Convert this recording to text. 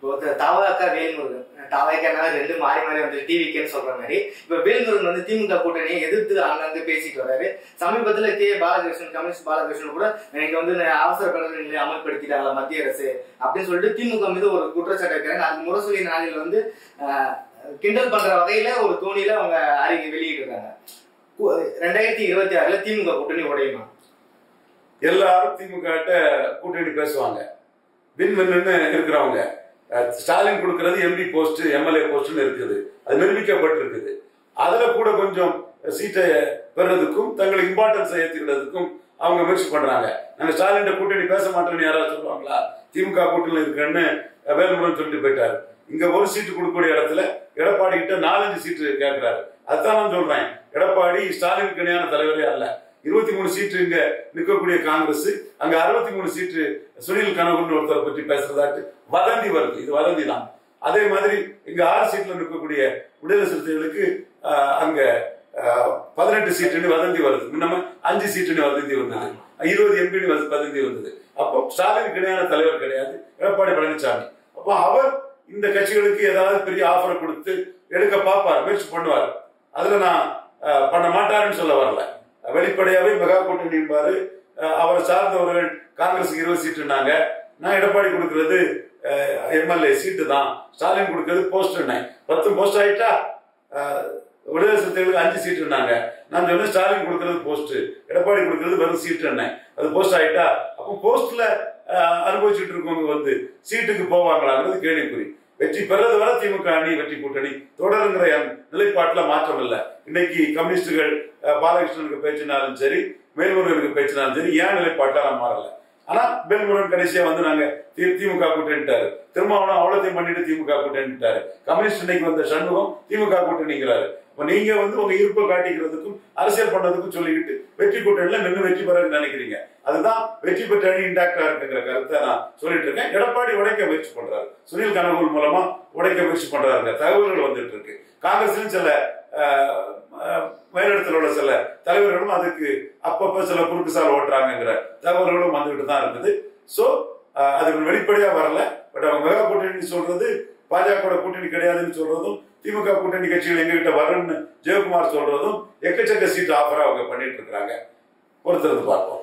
இப்போ தவக வேல்முருகன், தவகனால ரெண்டு மாறி மாறி வந்து டிவிக்கேன்னு சொல்ற மாதிரி இப்ப வேல்முருகன் வந்து திமுக கூட்டணியை எதிர்த்து அங்கங்க பேசிட்டு வர்றாரு. சமீபத்துல பாலகிருஷ்ணன், கம்யூனிஸ்ட் பாலகிருஷ்ணன் கூட இன்னைக்கு வந்து அவசர பிரகடன நிலையை அமல்படுத்திட்டாங்க மத்திய அரசு அப்படின்னு சொல்லிட்டு திமுக மீது ஒரு குற்றச்சாட்டு வைக்கிறாங்க. அது முரசொலி நாளில் வந்து கிண்டல் பண்ற வகையில ஒரு தோணியில அவங்க அறிக்கை வெளியிட்டு இருக்காங்க. 2026 திமுக கூட்டணி உடையுமா? எல்லாரும் திமுக கூட்டணி பேசுவாங்க. வின் இருக்கிறவங்க ஸ்டாலின் கொடுக்கிறது எம்பி போஸ்ட், எம்எல்ஏ போஸ்ட்னு இருக்குது, அது நிரூபிக்கப்பட்டிருக்குது. அதுல கூட கொஞ்சம் சீட்டை பெறதுக்கும் தங்களுக்கு இம்பார்ட்டன்ஸ் ஏற்றுக்கிறதுக்கும் அவங்க முயற்சி பண்றாங்க. நாங்க ஸ்டாலின் கூட்டணி பேச மாட்டோம்னு யாராவது சொல்லுவாங்களா? திமுக கூட்டணி இருக்குன்னு வேல்முருகன் சொல்லிட்டு போயிட்டாரு. இங்க ஒரு சீட்டு கொடுக்கக்கூடிய இடத்துல எடப்பாடி கிட்ட 4-5 சீட்டு கேட்கிறாரு. அதுதான் நான் சொல்றேன், எடப்பாடி ஸ்டாலினுக்கு இணையான தலைவரே அல்ல. 23 சீட்டு இங்க நிற்கக்கூடிய காங்கிரஸ், அங்க 63 சீட்டு சுனில் கனகன் ஒருத்தரை பற்றி பேசுறதாட்டு வதந்தி வருது. இது வதந்தி தான். அதே மாதிரி இங்க 6 சீட்ல நிற்கக்கூடிய விடுதலை சிறுத்தைகளுக்கு அங்க 18 சீட்டுன்னு வதந்தி வருது. நம்ம 5 சீட்டுன்னு வதந்தி வந்தது, 20 எம்பின்னு வதந்தி வந்தது. அப்போ ஸ்டாலினுக்கு இணையான தலைவர் கிடையாது எடப்பாடி பழனிசாமி. அப்போ அவர் இந்த கட்சிகளுக்கு ஏதாவது பெரிய ஆஃபர் கொடுத்து எடுக்க பார்ப்பார், முயற்சி பண்ணுவார். அதுல நான் பண்ண மாட்டாருன்னு சொல்ல வரல. வெளிப்படையாவே மெகா கூட்டணி என்பாரு. அவரை சார்ந்தவர்கள் காங்கிரஸுக்கு 20 சீட்டுனாங்க. நான் எடப்பாடி கொடுக்கிறது எம்எல்ஏ சீட்டு தான், ஸ்டாலின் கொடுக்கிறது போஸ்ட். 10 போஸ்ட் ஆயிட்டா, விடுதலை சிறுத்தைகளுக்கு 5 சீட்டுனாங்க. நான் சொன்னேன் ஸ்டாலின் கொடுக்கிறது போஸ்ட், எடப்பாடி கொடுக்கிறது வெறும் சீட்டு. அது போஸ்ட் ஆயிட்டா, அப்போ போஸ்ட்ல அனுபவிச்சுட்டு இருக்கவங்க வந்து சீட்டுக்கு போவாங்களாங்கிறது கேள்விக்குறி. வெற்றி பெறது வரை திமுக அணி வெற்றி கூட்டணி தொடருங்கிற நிலைப்பாட்டுல மாற்றம் இல்லை. இன்னைக்கு கம்யூனிஸ்டுகள் பாலகிருஷ்ணனுக்கு பேச்சினாலும் சரி, வேல்முருகனுக்கு பேச்சினாலும் சரி, ஏன் நிலைப்பாட்டுல நான் மாறல. ஆனா வேல்முருகன் கடைசியா வந்து நாங்க திமுக கூட்டணிட்டாரு, திருமாவளவன் அவ்வளோத்தையும் பண்ணிட்டு திமுக கூட்டணிட்டாரு. கம்யூனிஸ்ட் இன்னைக்கு வந்த சண்முகம் திமுக கூட்டணிங்கிறாரு. இப்ப நீங்க வந்து உங்க இருப்பை காட்டிக்கிறதுக்கும் அரசியல் பண்ணதுக்கும் சொல்லிக்கிட்டு வெற்றி கூட்டணியில நின்று வெற்றி பெற நினைக்கிறீங்க. அதுதான் வெற்றி பெற்ற அணி இன்டாக்டா இருக்குங்கிற கருத்தை நான் சொல்லிட்டு இருக்கேன். எடப்பாடி உடைக்க முயற்சி பண்றாரு, சுனில் கனகூல் மூலமா உடைக்க முயற்சி பண்றாருங்க தகவல்கள் வந்துட்டு இருக்கு. காங்கிரஸ்லயும் சில மேலிடத்தில் உள்ள சில தலைவர்களும் அதுக்கு அப்பப்ப சில குறுக்கு சால் ஓட்டுறாங்கிற தகவல்களும் வந்துகிட்டு தான் இருக்குது. சோ அதுக்கு வெளிப்படையா வரல. பட் அவங்க மெகா கூட்டணி சொல்றது பாஜக கூட்டணி கிடையாதுன்னு சொல்றதும், திமுக கூட்டணி கட்சிகள் எங்ககிட்ட வரும்னு ஜெயக்குமார் சொல்றதும் எக்கச்சக்க சீட் ஆஃபரா அவங்க பண்ணிட்டு இருக்காங்க. பொறுத்திருந்து பார்ப்போம்.